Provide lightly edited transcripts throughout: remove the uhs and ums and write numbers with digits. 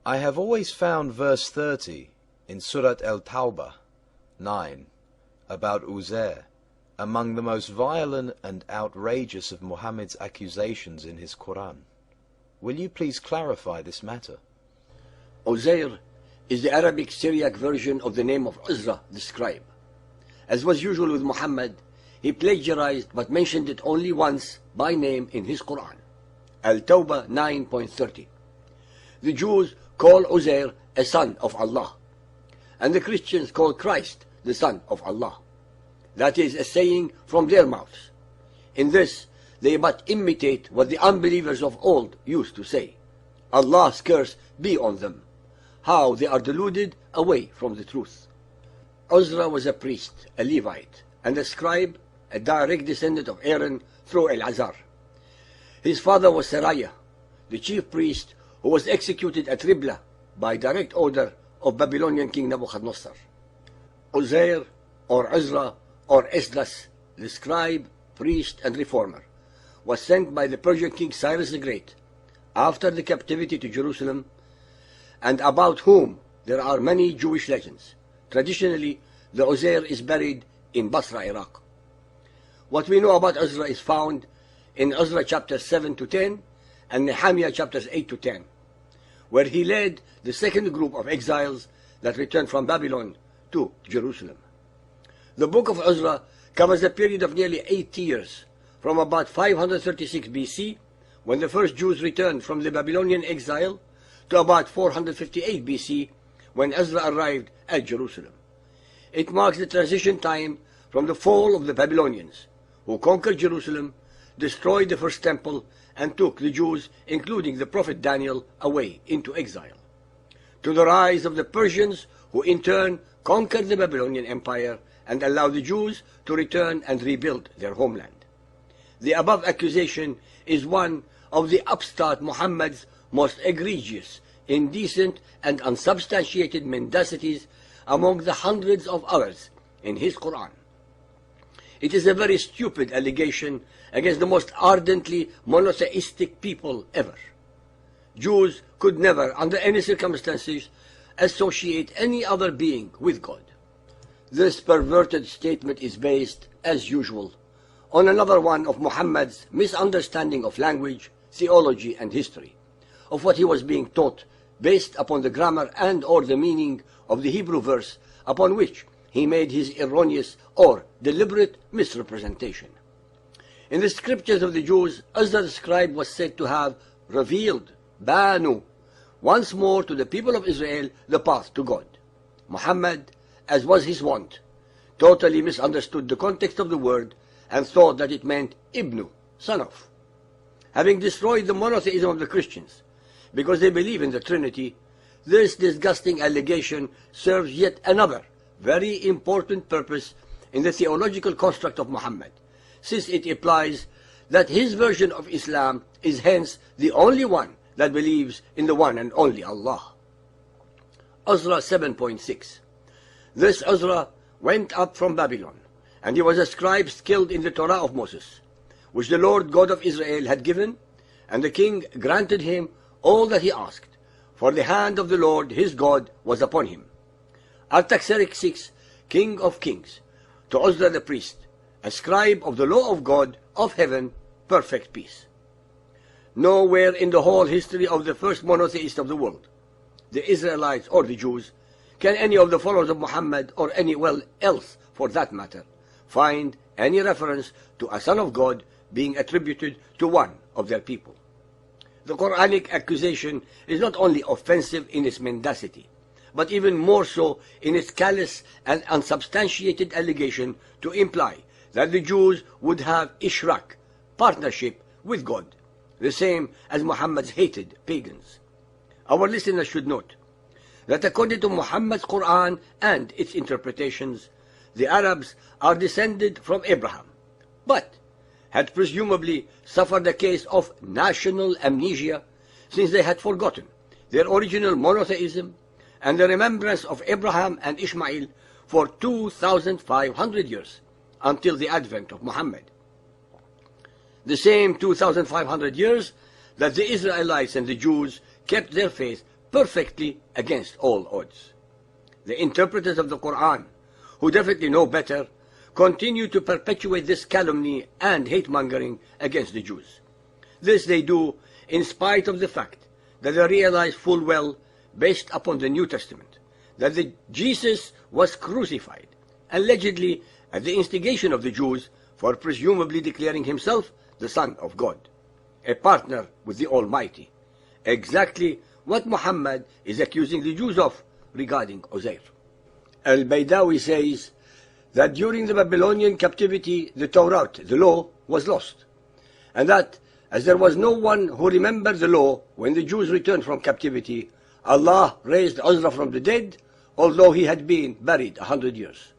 I have always found verse 30 in Surat al-Tawbah 9 about Uzair among the most violent and outrageous of Muhammad's accusations in his Quran. Will you please clarify this matter? Uzair is the Arabic Syriac version of the name of Uzra, the scribe. As was usual with Muhammad, he plagiarized but mentioned it only once by name in his Quran. Al-Tawbah 9.30. The Jews call Uzair a son of Allah, and the Christians call Christ the son of Allah. That is a saying from their mouths. In this, they but imitate what the unbelievers of old used to say. Allah's curse be on them. How they are deluded away from the truth. Uzra was a priest, a Levite, and a scribe, a direct descendant of Aaron through Elazar. His father was Seraiah, the chief priest who was executed at Ribla by direct order of Babylonian king Nebuchadnezzar. Uzair, or Uzra, or Esdras, the scribe, priest, and reformer, was sent by the Persian king Cyrus the Great after the captivity to Jerusalem, and about whom there are many Jewish legends. Traditionally, the Uzair is buried in Basra, Iraq. What we know about Uzra is found in Uzra chapters 7 to 10 and Nehemiah chapters 8 to 10, where he led the second group of exiles that returned from Babylon to Jerusalem. The book of Uzra covers a period of nearly 8 years, from about 536 BC, when the first Jews returned from the Babylonian exile, to about 458 BC, when Ezra arrived at Jerusalem. It marks the transition time from the fall of the Babylonians, who conquered Jerusalem, destroyed the first temple, and took the Jews, including the prophet Daniel, away into exile, to the rise of the Persians, who in turn conquered the Babylonian Empire and allowed the Jews to return and rebuild their homeland. The above accusation is one of the upstart Muhammad's most egregious, indecent, and unsubstantiated mendacities among the hundreds of others in his Quran. It is a very stupid allegation against the most ardently monotheistic people ever. Jews could never, under any circumstances, associate any other being with God. This perverted statement is based, as usual, on another one of Muhammad's misunderstanding of language, theology, and history, of what he was being taught based upon the grammar and or the meaning of the Hebrew verse upon which he made his erroneous or deliberate misrepresentation. In the scriptures of the Jews, Ezra the scribe was said to have revealed, Banu, once more to the people of Israel the path to God. Muhammad, as was his wont, totally misunderstood the context of the word and thought that it meant Ibnu, son of. Having destroyed the monotheism of the Christians because they believe in the Trinity, this disgusting allegation serves yet another very important purpose in the theological construct of Muhammad, since it implies that his version of Islam is hence the only one that believes in the one and only Allah. Uzra 7.6. This Uzra went up from Babylon, and he was a scribe skilled in the Torah of Moses, which the Lord God of Israel had given, and the king granted him all that he asked, for the hand of the Lord his God was upon him. Artaxerxes, king of kings, to Uzra the priest, a scribe of the law of God of heaven, perfect peace. Nowhere in the whole history of the first monotheist of the world, the Israelites or the Jews, can any of the followers of Muhammad, or anyone else for that matter, find any reference to a son of God being attributed to one of their people. The Quranic accusation is not only offensive in its mendacity, but even more so in its callous and unsubstantiated allegation to imply that the Jews would have ishrak, partnership with God, the same as Muhammad's hated pagans. Our listeners should note that according to Muhammad's Quran and its interpretations, the Arabs are descended from Abraham, but had presumably suffered a case of national amnesia, since they had forgotten their original monotheism and the remembrance of Abraham and Ishmael for 2,500 years, until the advent of Muhammad. The same 2,500 years that the Israelites and the Jews kept their faith perfectly against all odds. The interpreters of the Quran, who definitely know better, continue to perpetuate this calumny and hate-mongering against the Jews. This they do in spite of the fact that they realize full well, based upon the New Testament, that Jesus was crucified, allegedly at the instigation of the Jews, for presumably declaring himself the Son of God, a partner with the Almighty, exactly what Muhammad is accusing the Jews of regarding Uzair. Al-Baydawi says that during the Babylonian captivity, the Torah, the law, was lost, and that as there was no one who remembered the law when the Jews returned from captivity, Allah raised Uzra from the dead, although he had been buried 100 years.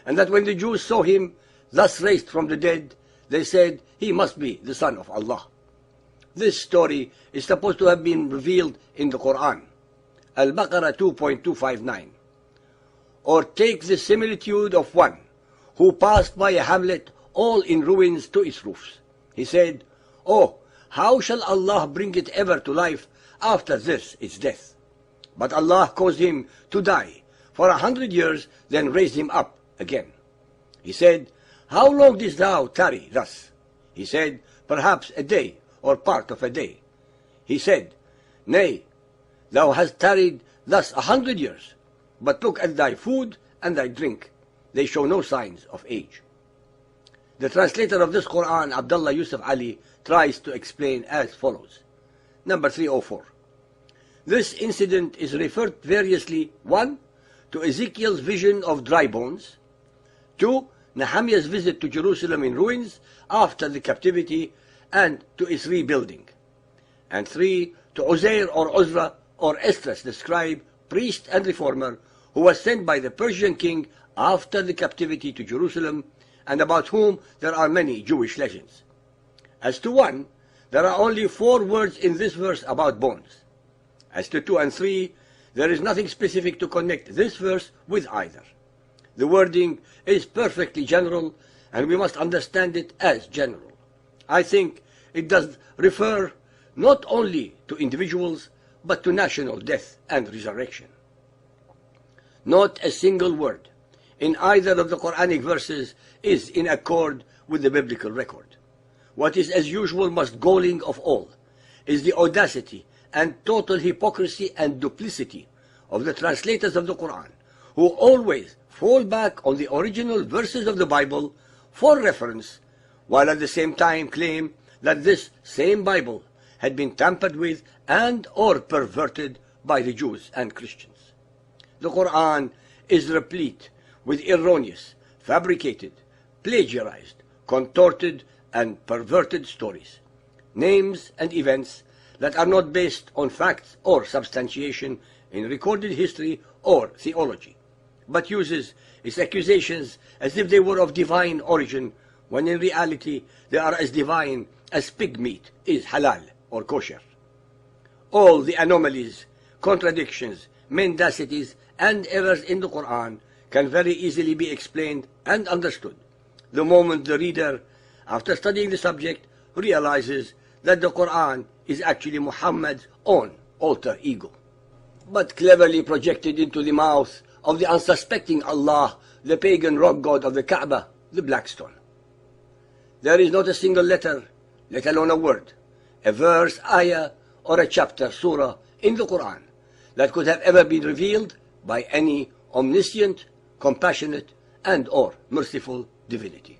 And that when the Jews saw him thus raised from the dead, they said, he must be the son of Allah. This story is supposed to have been revealed in the Quran, Al-Baqarah 2.259. Or take the similitude of one who passed by a hamlet all in ruins to its roofs. He said, oh, how shall Allah bring it ever to life after this its death? But Allah caused him to die for 100 years, then raised him up again. He said, how long didst thou tarry thus? He said, perhaps a day, or part of a day. He said, nay, thou hast tarried thus 100 years, but look at thy food and thy drink. They show no signs of age. The translator of this Quran, Abdullah Yusuf Ali, tries to explain as follows. Number 304. This incident is referred variously, 1. to Ezekiel's vision of dry bones, 2. Nehemiah's visit to Jerusalem in ruins after the captivity and to its rebuilding, and 3. to Uzair or Uzra or Esdras the scribe, priest and reformer, who was sent by the Persian king after the captivity to Jerusalem, and about whom there are many Jewish legends. As to 1, there are only 4 words in this verse about bones. As to 2 and 3, there is nothing specific to connect this verse with either. The wording is perfectly general, and we must understand it as general. I think it does refer not only to individuals, but to national death and resurrection. Not a single word in either of the Quranic verses is in accord with the biblical record. What is as usual most galling of all is the audacity and total hypocrisy and duplicity of the translators of the Quran, who always fall back on the original verses of the Bible for reference, while at the same time claim that this same Bible had been tampered with and or perverted by the Jews and Christians. The Quran is replete with erroneous, fabricated, plagiarized, contorted, and perverted stories, names and events that are not based on facts or substantiation in recorded history or theology, but uses its accusations as if they were of divine origin, when in reality they are as divine as pig meat is halal or kosher. All the anomalies, contradictions, mendacities, and errors in the Quran can very easily be explained and understood the moment the reader, after studying the subject, realizes that the Quran is actually Muhammad's own alter ego, but cleverly projected into the mouth of the unsuspecting Allah, the pagan rock god of the Kaaba, the black stone. There is not a single letter, let alone a word, a verse, ayah, or a chapter, surah, in the Quran that could have ever been revealed by any omniscient, compassionate, and or merciful divinity.